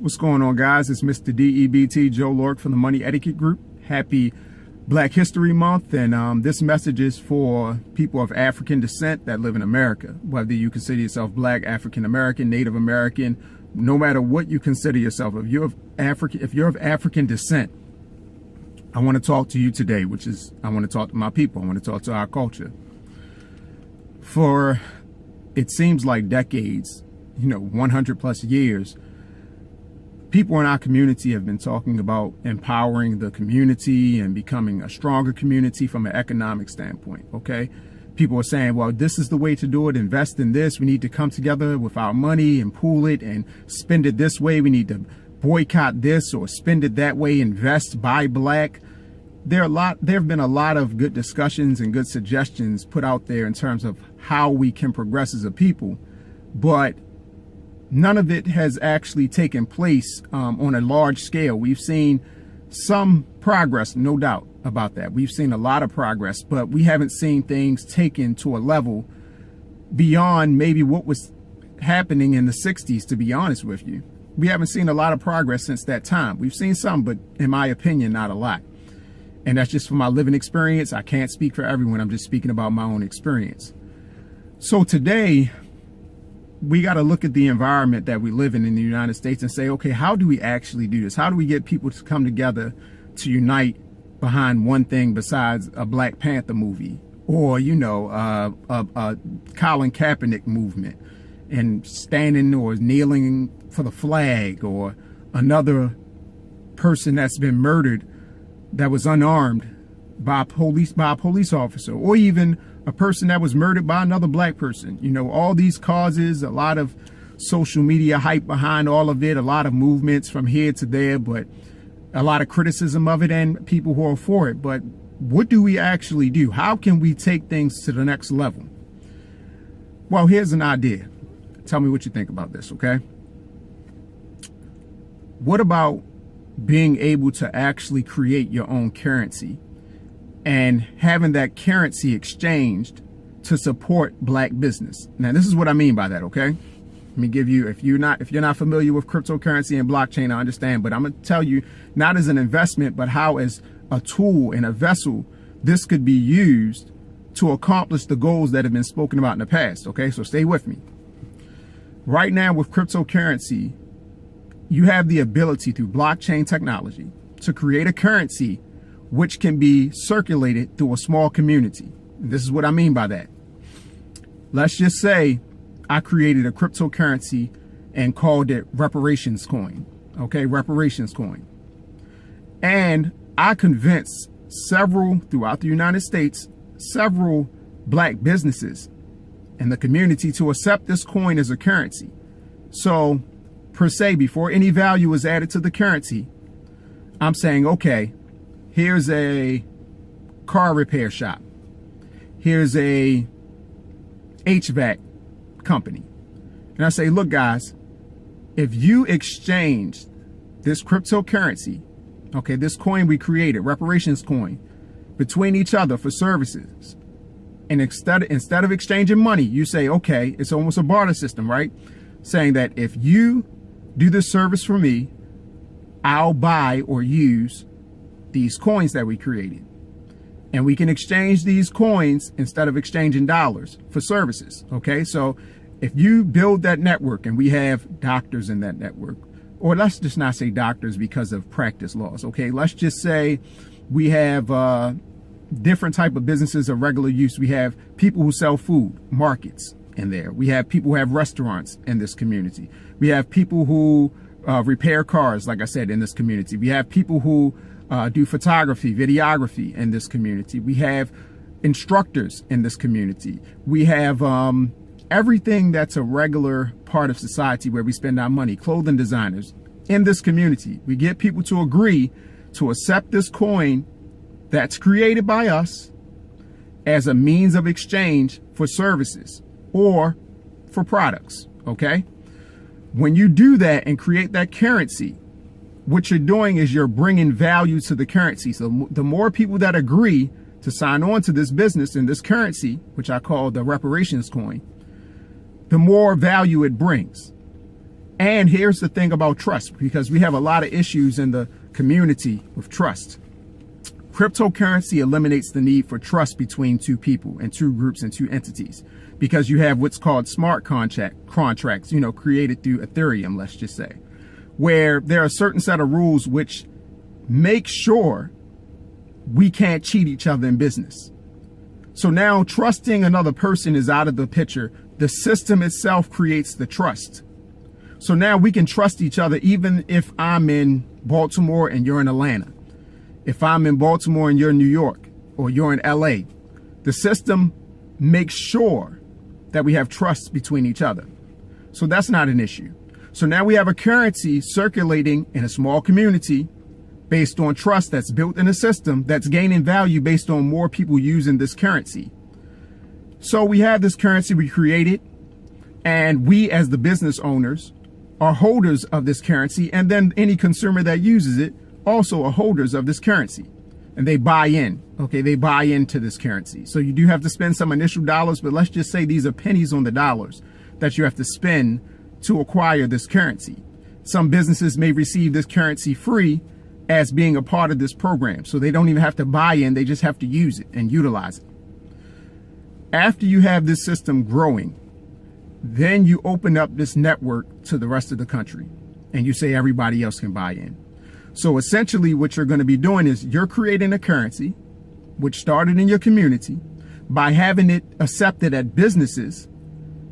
What's going on, guys? It's Mr. DEBT, Joe Lorick from the Money Etiquette Group. Happy Black History Month, and this message is for people of African descent that live in America. Whether you consider yourself Black, African American, Native American, no matter what you consider yourself, if you're of African descent, I want to talk to you today, I want to talk to my people. I want to talk to our culture. For it seems like decades, 100 plus years, people in our community have been talking about empowering the community and becoming a stronger community from an economic standpoint, okay? People are saying, well, this is the way to do it. Invest in this. We need to come together with our money and pool it and spend it this way. We need to boycott this or spend it that way, invest, buy black. There have been a lot of good discussions and good suggestions put out there in terms of how we can progress as a people, but none of it has actually taken place on a large scale. We've seen some progress, no doubt about that. We've seen a lot of progress, but we haven't seen things taken to a level beyond maybe what was happening in the 60s, to be honest with you. We haven't seen a lot of progress since that time. We've seen some, but in my opinion, not a lot. And that's just from my living experience. I can't speak for everyone. I'm just speaking about my own experience. So today, we got to look at the environment that we live in the United States and say, okay, how do we actually do this? How do we get people to come together to unite behind one thing besides a Black Panther movie or, a Colin Kaepernick movement and standing or kneeling for the flag, or another person that's been murdered that was unarmed by a police officer, or even a person that was murdered by another Black person. All these causes, a lot of social media hype behind all of it, a lot of movements from here to there, but a lot of criticism of it and people who are for it. But what do we actually do? How can we take things to the next level? Well, here's an idea. Tell me what you think about this, okay? What about being able to actually create your own currency and having that currency exchanged to support Black business? Now, this is what I mean by that, okay? Let me give you, if you're not familiar with cryptocurrency and blockchain, I understand, but I'm going to tell you, not as an investment, but how as a tool and a vessel, this could be used to accomplish the goals that have been spoken about in the past, okay? So stay with me. Right now with cryptocurrency, you have the ability through blockchain technology to create a currency which can be circulated through a small community. And this is what I mean by that. Let's just say I created a cryptocurrency and called it Reparations coin. Okay, Reparations coin. And I convinced several throughout the United States, several Black businesses in the community to accept this coin as a currency. So per se, before any value is added to the currency, I'm saying, okay, here's a car repair shop. Here's a HVAC company. And I say, look, guys, if you exchange this cryptocurrency, okay, this coin we created, Reparations coin, between each other for services, and instead of exchanging money, you say, okay, it's almost a barter system, right? Saying that if you do this service for me, I'll buy or use these coins that we created. And we can exchange these coins instead of exchanging dollars for services. Okay, so if you build that network, and we have doctors in that network, or let's just not say doctors because of practice laws. Okay, let's just say we have different type of businesses of regular use. We have people who sell food, markets in there. We have people who have restaurants in this community. We have people who repair cars, like I said, in this community. We have people who do photography, videography in this community. We have instructors in this community. We have everything that's a regular part of society where we spend our money, clothing designers in this community. We get people to agree to accept this coin that's created by us as a means of exchange for services or for products, okay? When you do that and create that currency, what you're doing is you're bringing value to the currency. So the more people that agree to sign on to this business and this currency, which I call the Reparations coin, the more value it brings. And here's the thing about trust, because we have a lot of issues in the community with trust. Cryptocurrency eliminates the need for trust between two people and two groups and two entities, because you have what's called smart contracts, created through Ethereum, let's just say, where there are a certain set of rules which make sure we can't cheat each other in business. So now trusting another person is out of the picture. The system itself creates the trust. So now we can trust each other, even if I'm in Baltimore and you're in Atlanta. If I'm in Baltimore and you're in New York, or you're in LA, the system makes sure that we have trust between each other. So that's not an issue. So now we have a currency circulating in a small community based on trust that's built in a system that's gaining value based on more people using this currency. So we have this currency we created, and we as the business owners are holders of this currency, and then any consumer that uses it also are holders of this currency, and they buy in. Okay, they buy into this currency. So you do have to spend some initial dollars, but let's just say these are pennies on the dollars that you have to spend to acquire this currency. Some businesses may receive this currency free as being a part of this program, so they don't even have to buy in, they just have to use it and utilize it. After you have this system growing, then you open up this network to the rest of the country, and you say everybody else can buy in. So essentially what you're going to be doing is you're creating a currency which started in your community. By having it accepted at businesses,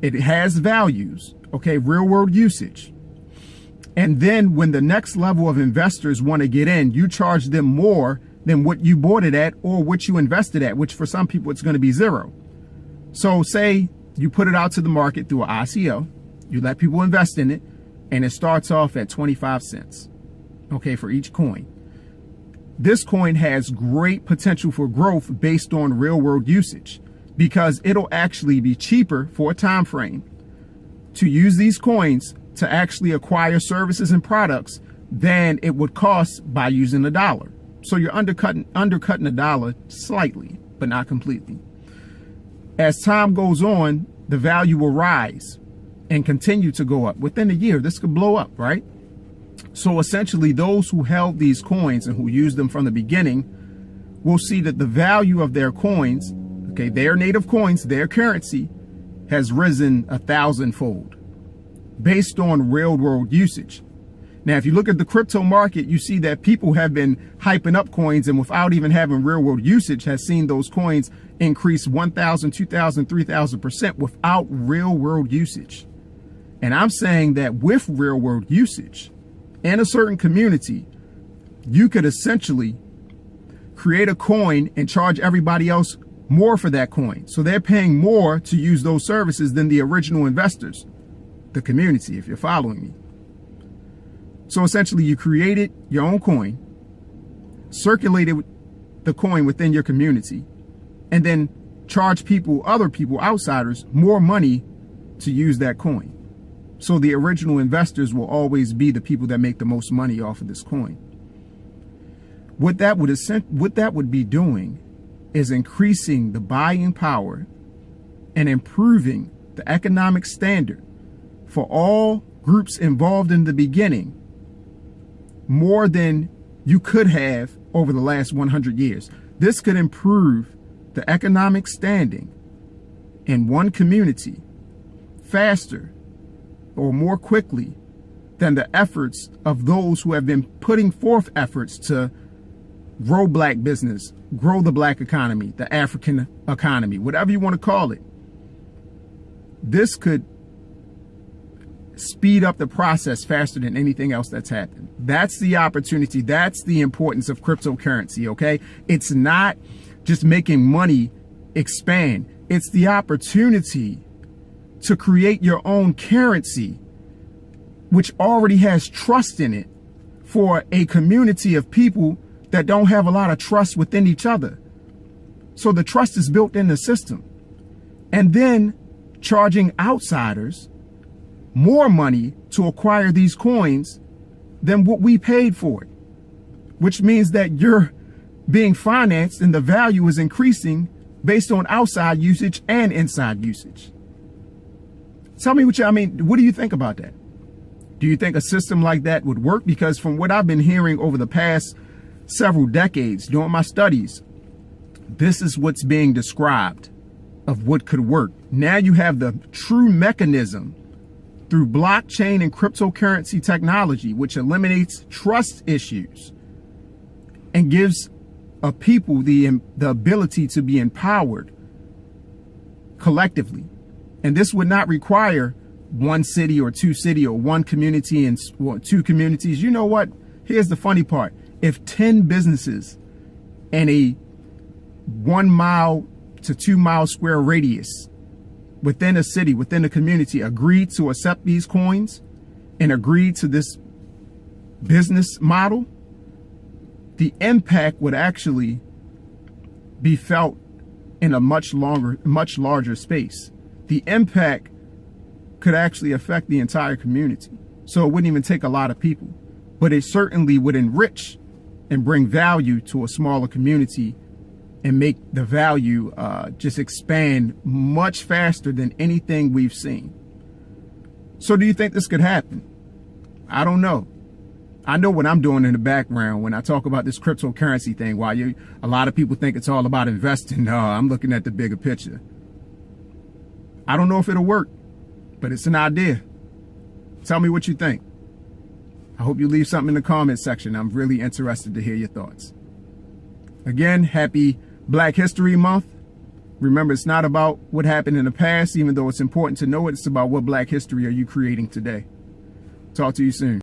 it has values, okay, real world usage. And then when the next level of investors want to get in, you charge them more than what you bought it at or what you invested at, which for some people it's going to be zero. So say you put it out to the market through an ICO, you let people invest in it, and it starts off at 25 cents, okay, for each coin. This coin has great potential for growth based on real world usage, because it'll actually be cheaper for a time frame to use these coins to actually acquire services and products than it would cost by using $1. So you're undercutting $1 slightly, but not completely. As time goes on, the value will rise and continue to go up. Within a year, this could blow up, right? So essentially, those who held these coins and who used them from the beginning will see that the value of their coins, okay, their native coins, their currency, has risen 1,000-fold based on real world usage. Now, if you look at the crypto market, you see that people have been hyping up coins, and without even having real world usage, has seen those coins increase 1,000, 2,000, 3,000% without real world usage. And I'm saying that with real world usage in a certain community, you could essentially create a coin and charge everybody else more for that coin. So they're paying more to use those services than the original investors, the community, if you're following me. So essentially, you created your own coin, circulated the coin within your community, and then charge people, other people, outsiders, more money to use that coin. So the original investors will always be the people that make the most money off of this coin. What that would be doing is increasing the buying power and improving the economic standard for all groups involved in the beginning, more than you could have over the last 100 years. This could improve the economic standing in one community faster or more quickly than the efforts of those who have been putting forth efforts to grow black business, grow the black economy, the African economy, whatever you want to call it. This could speed up the process faster than anything else that's happened. That's the opportunity. That's the importance of cryptocurrency, okay? It's not just making money expand. It's the opportunity to create your own currency, which already has trust in it, for a community of people that don't have a lot of trust within each other. So the trust is built in the system. And then charging outsiders more money to acquire these coins than what we paid for it, which means that you're being financed and the value is increasing based on outside usage and inside usage. Tell me what do you think about that? Do you think a system like that would work? Because from what I've been hearing over the past several decades during my studies, this is what's being described of what could work. Now you have the true mechanism through blockchain and cryptocurrency technology, which eliminates trust issues and gives a people the ability to be empowered collectively. And this would not require one city or two city or one community and two communities. You know what? Here's the funny part. If 10 businesses in a 1 mile to 2 mile square radius within a city, within a community, agreed to accept these coins and agreed to this business model, the impact would actually be felt in a much larger space. The impact could actually affect the entire community. So it wouldn't even take a lot of people, but it certainly would enrich and bring value to a smaller community and make the value just expand much faster than anything we've seen. So do you think this could happen? I don't know. I know what I'm doing in the background when I talk about this cryptocurrency thing. While a lot of people think it's all about investing, I'm looking at the bigger picture. I don't know if it'll work, but it's an idea. Tell me what you think. I hope you leave something in the comment section. I'm really interested to hear your thoughts. Again, happy Black History Month. Remember, it's not about what happened in the past, even though it's important to know it. It's about what Black history are you creating today. Talk to you soon.